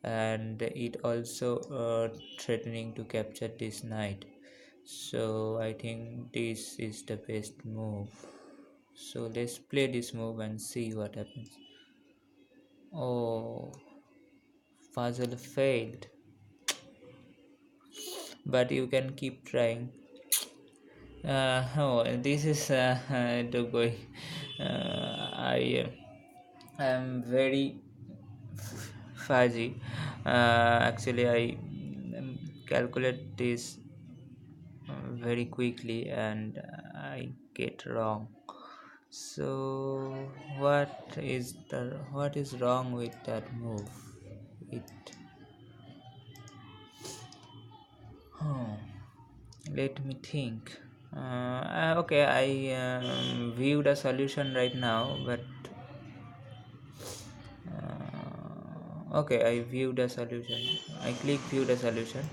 and it also threatening to capture this knight. So I think this is the best move. So let's play this move and see what happens. Oh, puzzle failed, but you can keep trying. Oh, this is the going. I am very fuzzy. Actually, I calculate this very quickly and I get wrong. So what is wrong with that move? It oh, let me think. Okay, I view the solution right now, but okay, I view the solution. I click view the solution.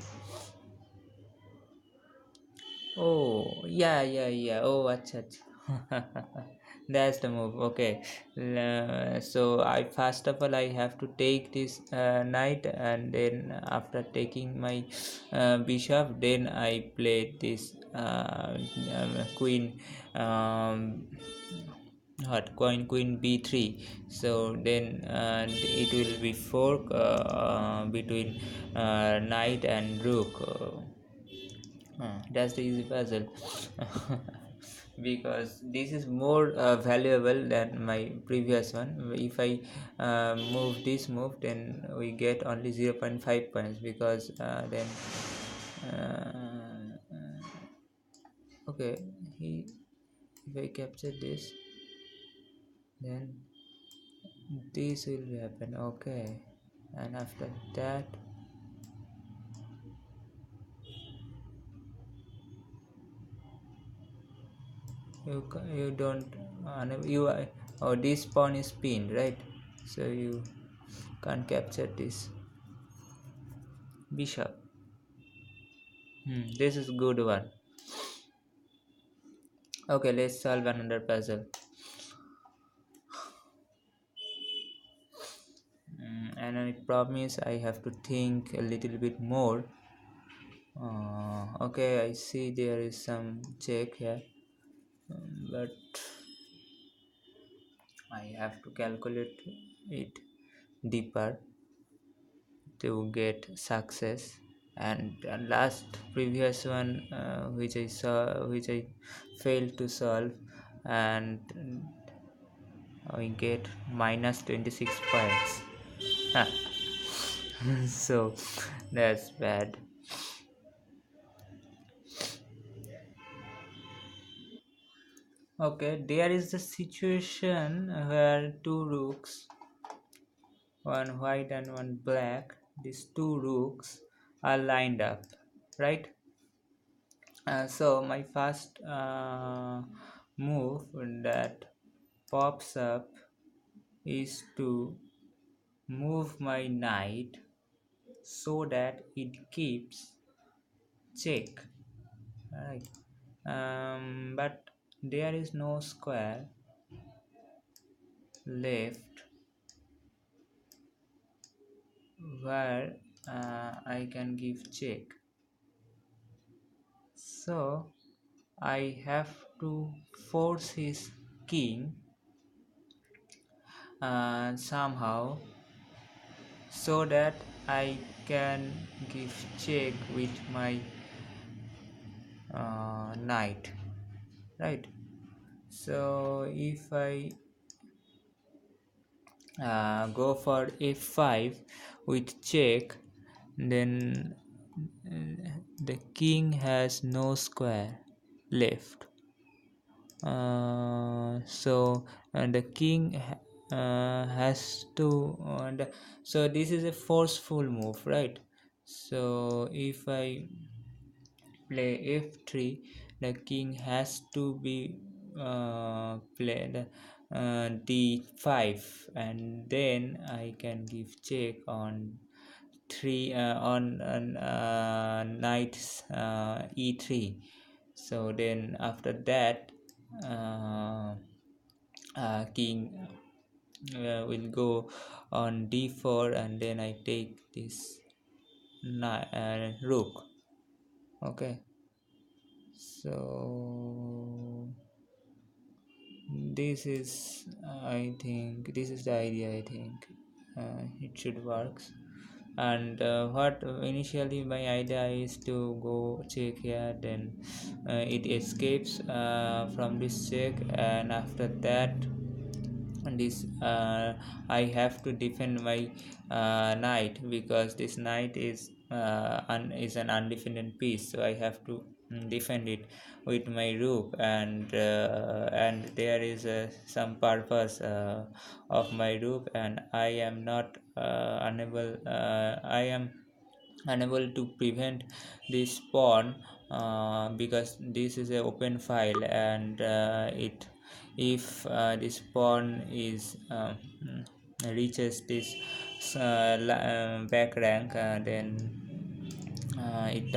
Oh, yeah. Oh, acha, acha. That's the move. Okay. So I first of all I have to take this knight, and then after taking my bishop, then I play this queen. What queen b3. So then it will be fork between knight and rook. That's the easy puzzle. Because this is more valuable than my previous one. If I move this move, then we get only 0.5 points, because then okay, he if I capture this, then this will happen. Okay, and after that, you don't you oh, this pawn is pinned, right? So you can't capture this bishop. This is good one. Okay, let's solve another puzzle. And I promise I have to think a little bit more. Okay, I see there is some check here, but I have to calculate it deeper to get success. And last previous one, which I failed to solve, and we get minus 26 points. So that's bad. Okay, there is the situation where two rooks, one white and one black, these two rooks are lined up, right? So my first move that pops up is to move my knight so that it keeps check, right? But there is no square left where I can give check, so I have to force his king somehow, so that I can give check with my knight, right? So if I go for f5 with check, then the king has no square left. So the king has to so this is a forceful move, right? So if I play f3, the king has to be played d5, and then I can give check on three on knight e3. So then after that, uh, king will go on d4, and then I take this rook. Okay, so this is I think this is the idea. I think it should works. And what initially my idea is to go check here, then it escapes from this check, and after that this I have to defend my knight, because this knight is an undefended piece, so I have to defend it with my rook. And there is some purpose of my rook, and I am unable to prevent this pawn, because this is an open file, and it if this pawn is reaches this back rank, then it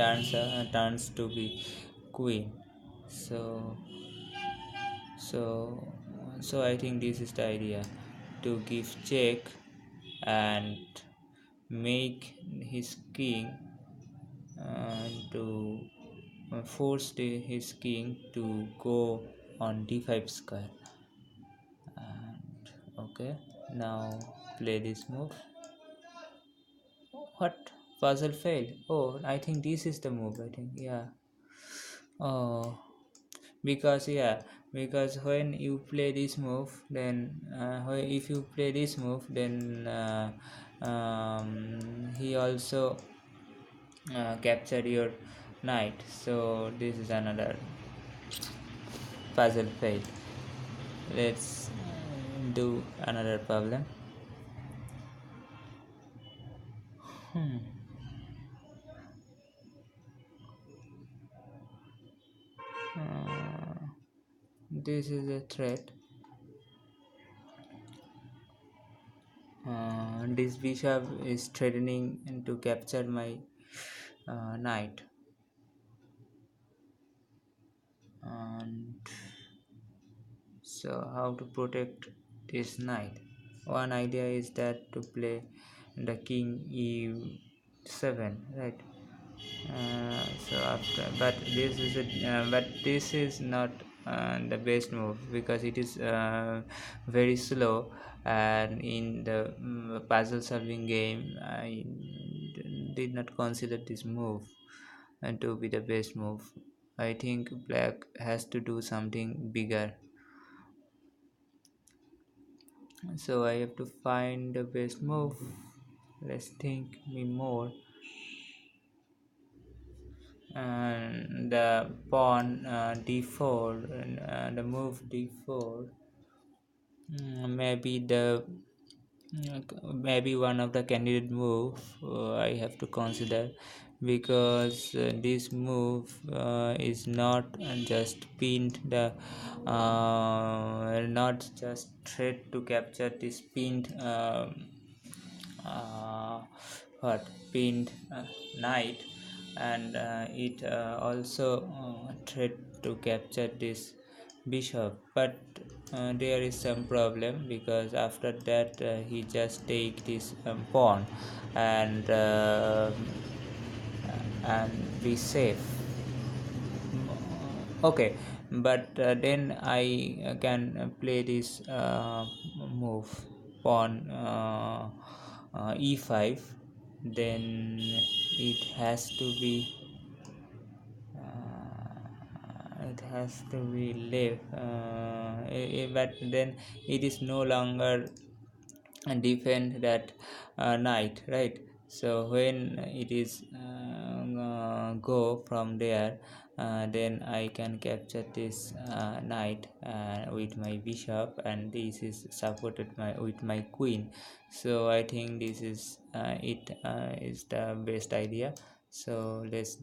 turns to be queen. So so so I think this is the idea, to give check and make his king, to force his king to go on d5 square. And okay, now play this move. What? Puzzle failed. Oh, I think this is the move, I think. Yeah. Oh, because yeah, because when you play this move, then if you play this move, then he also captured your knight. So this is another puzzle fail. Let's do another problem. Hmm. Uh, this is a threat. This bishop is threatening to capture my knight, and so how to protect this knight? One idea is that to play the king e7, right? So after, but this is not the best move, because it is very slow, and in the puzzle solving game I did not consider this move and to be the best move. I think black has to do something bigger, so I have to find the best move. Let's think me more. And the pawn d4, and the move d4, maybe maybe one of the candidate move I have to consider, because this move is not just pinned the not just threat to capture this pinned uh, what pinned knight, and it also tried to capture this bishop, but there is some problem, because after that he just take this pawn, and and be safe. Okay, but then I can play this move, pawn e5, then it has to be left, but then it is no longer defend that knight, right? So when it is go from there, then I can capture this knight with my bishop, and this is supported with my queen. So I think this is it is the best idea. So let's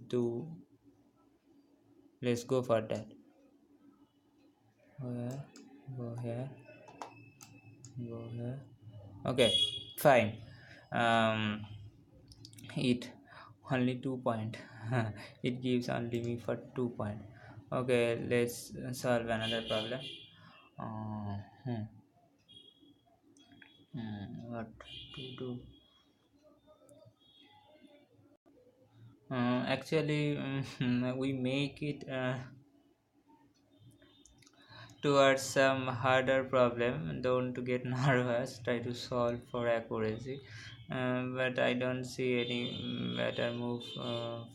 go for that. Where? Go here, go here. Okay, fine. It only 2 point. It gives only me for 2 point. Okay, let's solve another problem. uh, hmm. What to do? Actually, we make it towards some harder problem. Don't get nervous. Try to solve for accuracy. But I don't see any better move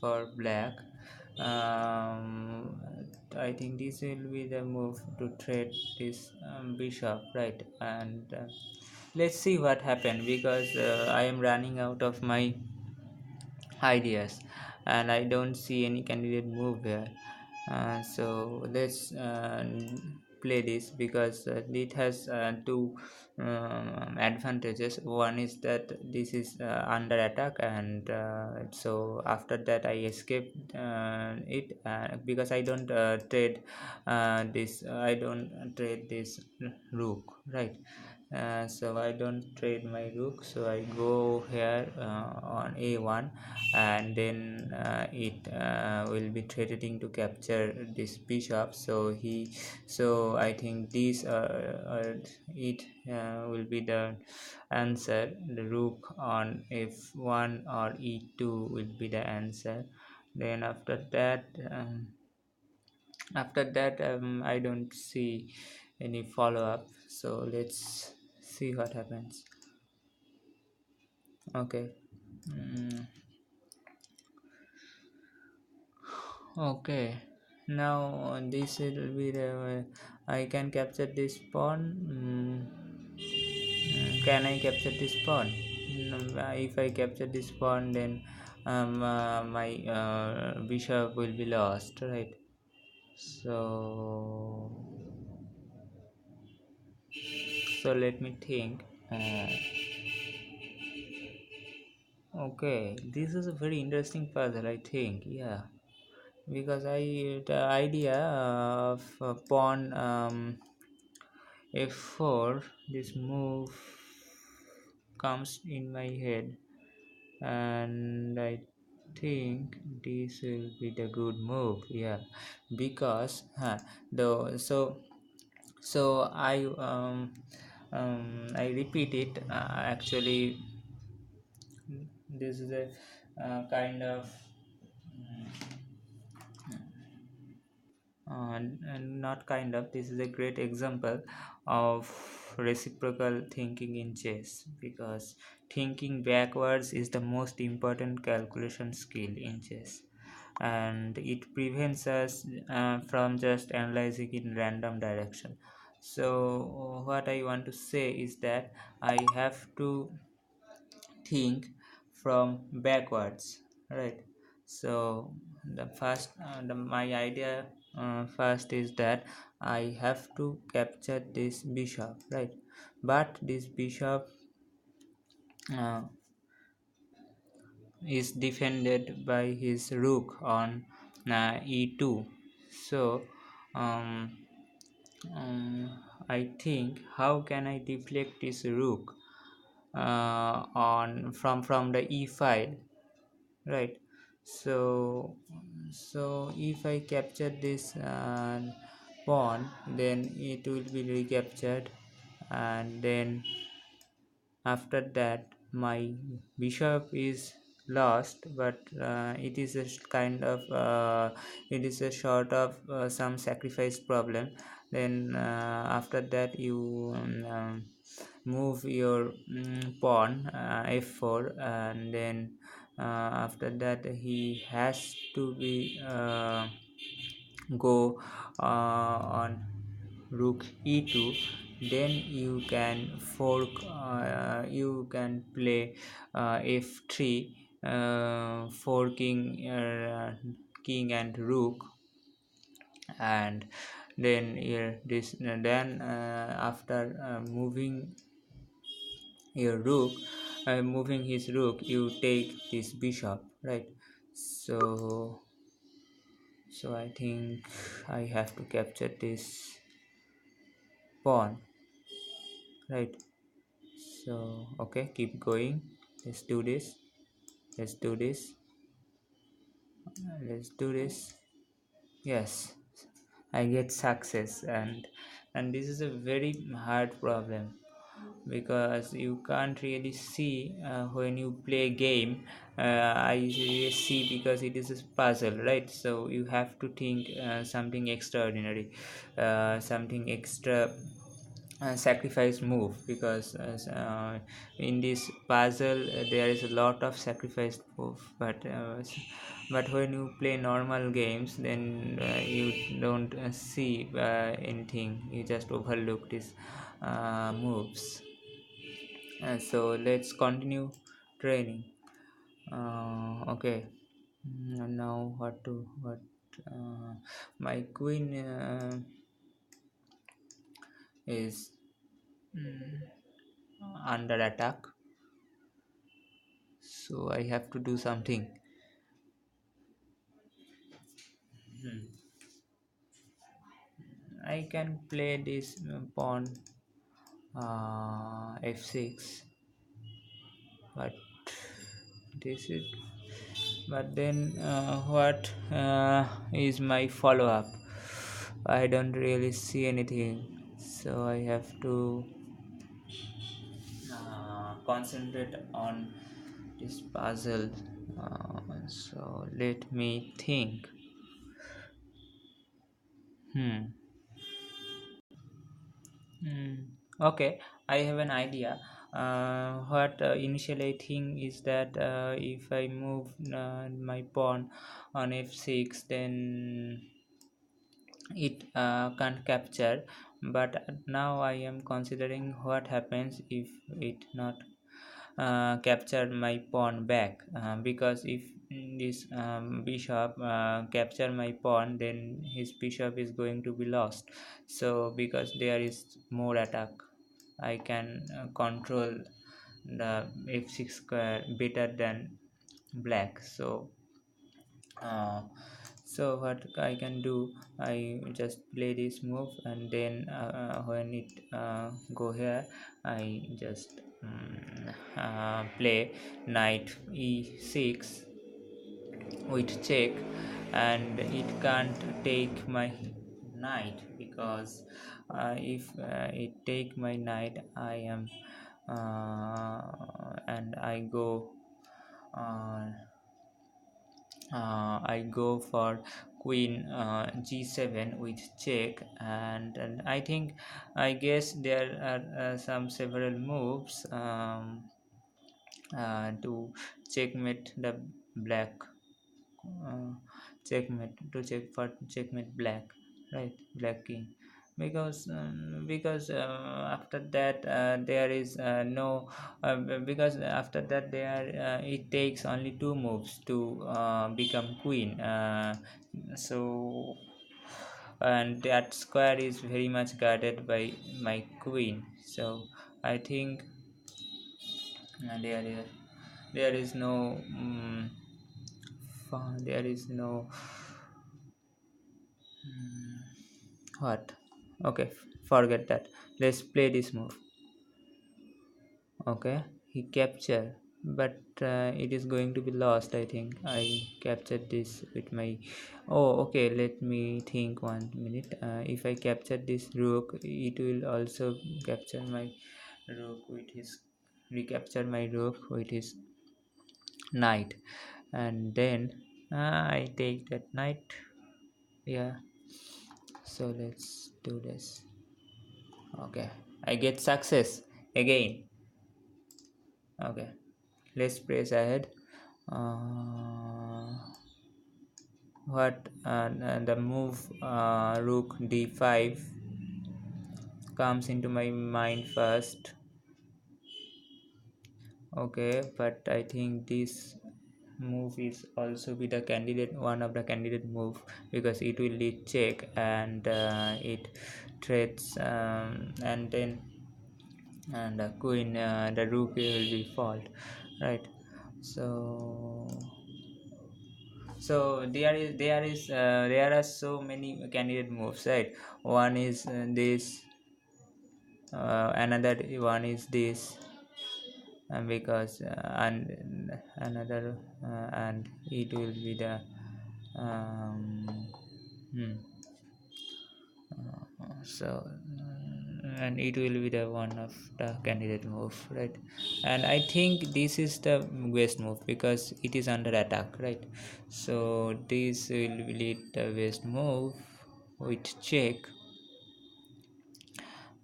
for black. um, I think this will be the move to trade this bishop, right? And let's see what happened, because I am running out of my ideas and I don't see any candidate move here. So let's play this, because it has two advantages. One is that this is under attack, and so after that I escape it, because I don't trade this I don't trade this rook, right? So I don't trade my rook, so I go here on a1, and then it will be threatening to capture this bishop. So I think this it will be the answer. The rook on f1 or e2 will be the answer. Then after that I don't see any follow-up, so let's see what happens. Okay. mm, okay, now this will be the I can capture this pawn. Can I capture this pawn? If I capture this pawn, then my bishop will be lost, right? So let me think. Okay, this is a very interesting puzzle, I think. Yeah, because the idea of pawn f4, this move comes in my head, and I think this will be the good move. Yeah, because though so I repeat it. Actually, this is a kind of and not kind of this is a great example of reciprocal thinking in chess, because thinking backwards is the most important calculation skill in chess, and it prevents us from just analyzing in random direction. So what I want to say is that I have to think from backwards, right? So my idea first is that I have to capture this bishop, right? But this bishop uh, is defended by his rook on e2. So um, I think, how can I deflect this rook on from the e file, right? So if I capture this pawn, then it will be recaptured, and then after that my bishop is lost, but it is a kind of it is a sort of some sacrifice problem. Then after that you move your pawn f4, and then after that he has to be go on rook e2. Then you can you can play f3, forking king and rook, and then here this then after moving his rook, you take this bishop, right? So I think I have to capture this pawn, right? So okay, keep going. Let's do this. Let's do this. Let's do this. Yes, I get success, and this is a very hard problem. because you can't really see when you play game. I usually see because it is a puzzle, right? So you have to think something extraordinary, something extra sacrifice move, because in this puzzle there is a lot of sacrifice move, but when you play normal games, then you don't see anything, you just overlook these moves. So let's continue training. Okay. Now what my queen is mm, under attack, so I have to do something. Hmm. I can play this pawn f6, but this is but then what is my follow-up? I don't really see anything, so I have to concentrate on this puzzle. So let me think. Hmm. Hmm. Okay, I have an idea. What initially I think is that if I move my pawn on f6, then it can't capture. But now I am considering what happens if it not capture my pawn back, because if this bishop capture my pawn, then his bishop is going to be lost. So because there is more attack, I can control the f6 square better than black. Uh, so what I can do, I just play this move, and then when it go here, I just play knight e6 with check, and it can't take my knight, because if it take my knight, I am and uh, I go for queen g7 with check, and I think, I guess there are some several moves to checkmate the black, uh, checkmate to check for checkmate black, right? Black king, because after that there is no because after that there it takes only two moves to become queen, so and that square is very much guarded by my queen. So I think uh, there is there is no there is no what. Okay, forget that. Let's play this move. Okay, he captured, but it is going to be lost. I think I captured this with my. Oh, okay, let me think 1 minute. If I capture this rook, it will also capture my rook with his recapture my rook with his knight, and then I take that knight. Yeah, so let's do this. Okay, I get success again. Okay, let's press ahead. uh, what the move rook d5 comes into my mind first. Okay, but I think this move is also be the candidate, one of the candidate move, because it will lead check, and it threats, and then and the queen, the rook will be fault, right? So there are so many candidate moves, right? One is this, another one is this, and because and another and it will be the um, hmm. So and it will be the one of the candidate move, right? And I think this is the best move because it is under attack, right? So this will lead the best move with check,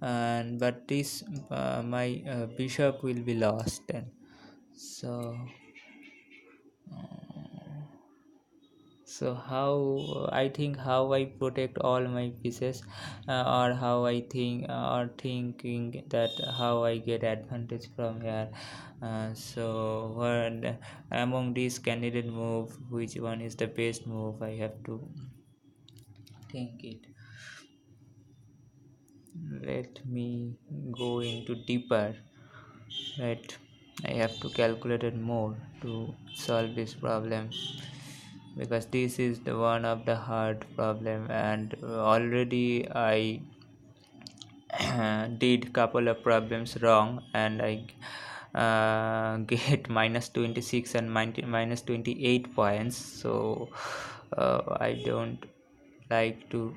and but this my bishop will be lost then. So so how I think how I protect all my pieces, or how I think or thinking that how I get advantage from here. So what among these candidate move, which one is the best move, I have to think it. Let me go into deeper, right? I have to calculate it more to solve this problem because this is the one of the hard problem, and already I did couple of problems wrong, and I get minus 26 and minus 28 points. So I don't like to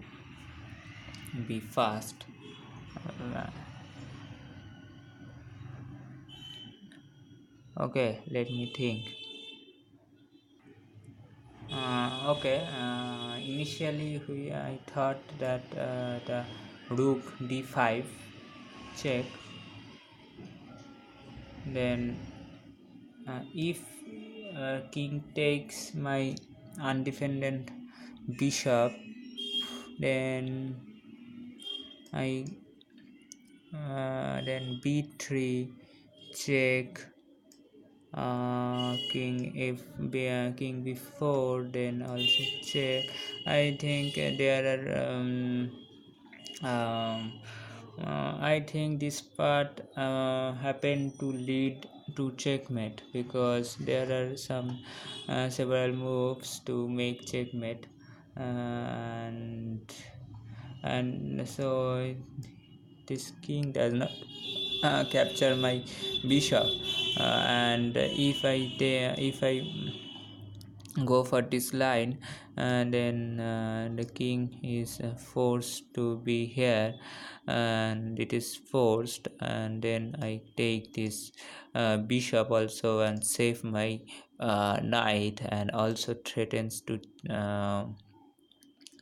be fast. uh, okay, let me think. Okay, initially I thought that the rook d5 check, then if king takes my undefended bishop, then I then b3 check, king if king b4, then also check. I think there are I think this part happened to lead to checkmate because there are some several moves to make checkmate, and so this king does not capture my bishop, and if I go for this line, then the king is forced to be here, and it is forced, and then I take this bishop also and save my knight, and also threatens to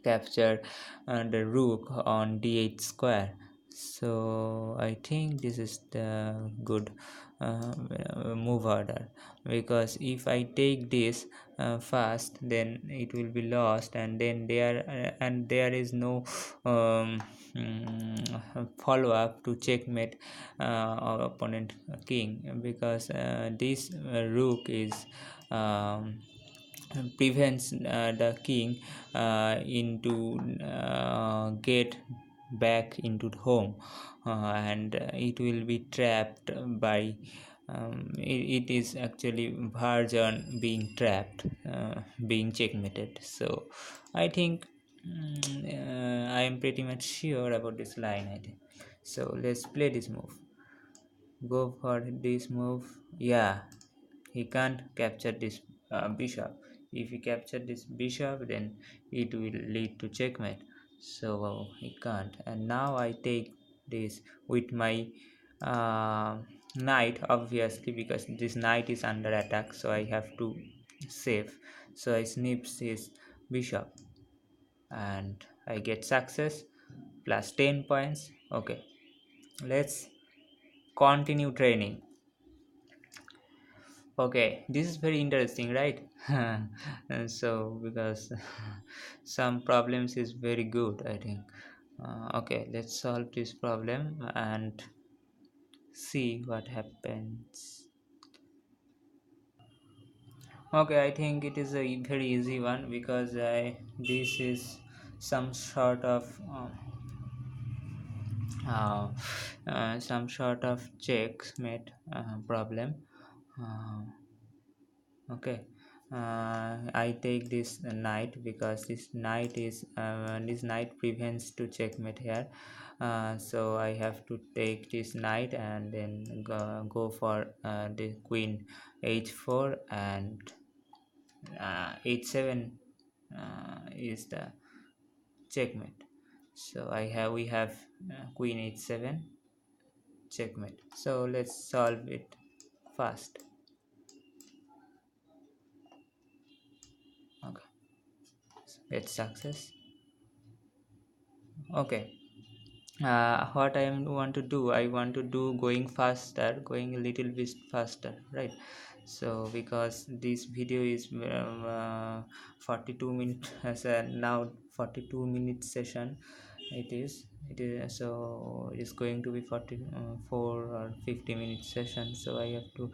capture the rook on d8 square. So I think this is the good move order, because if I take this fast, then it will be lost, and then there is no follow up to checkmate our opponent king, because this rook is um, prevents the king into get back into home, and it will be trapped by it is actually virgin being trapped, being checkmated. So I think I am pretty much sure about this line, I think. So let's play this move. Go for this move. Yeah, he can't capture this bishop. If he capture this bishop, then it will lead to checkmate, so he can't. And now I take this with my uh, knight, obviously, because this knight is under attack, so I have to save. So I snips his bishop, and I get success plus 10 points. Okay, let's continue training. Okay, this is very interesting, right? And so because some problems is very good, I think. Okay, let's solve this problem and see what happens. Okay, I think it is a very easy one because this is some sort of checkmate problem. Uh, okay, I take this knight because this knight prevents to checkmate here. So I have to take this knight and then go for the queen h4, and h7 is the checkmate. So we have queen h7, checkmate. So let's solve it fast. Okay, get success. Okay, what I want to do, I want to do going faster, going a little bit faster, right? So because this video is 42 minutes as a now 42 minute session, it is so it is going to be 44 or 50 minute session, so I have to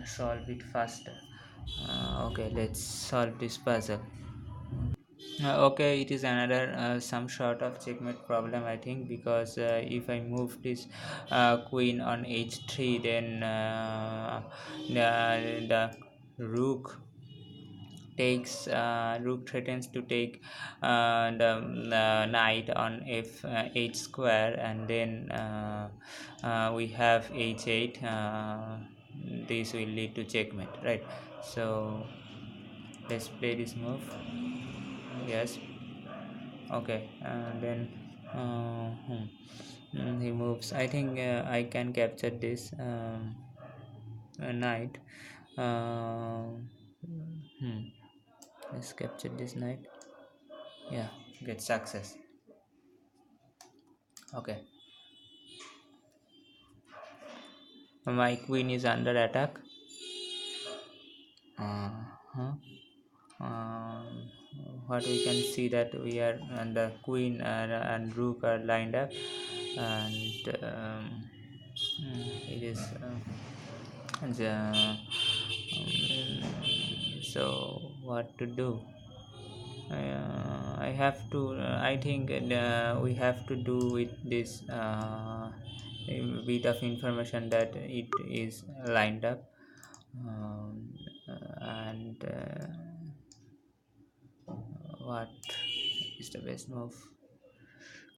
solve it faster. Okay, let's solve this puzzle. Okay, it is another some sort of checkmate problem, I think, because if I move this queen on h3, then the rook rook threatens to take the knight on h square, and then we have h8. This will lead to checkmate, right? So let's play this move. Yes. Okay, then he moves. I think I can capture this knight. Hmm. Let's capture this knight. Yeah, get success. Okay, my queen is under attack. Uh-huh. um, what we can see that we are and the queen and rook are lined up, and it is so what to do. I have to I think we have to do with this a bit of information that it is lined up, and what is the best move.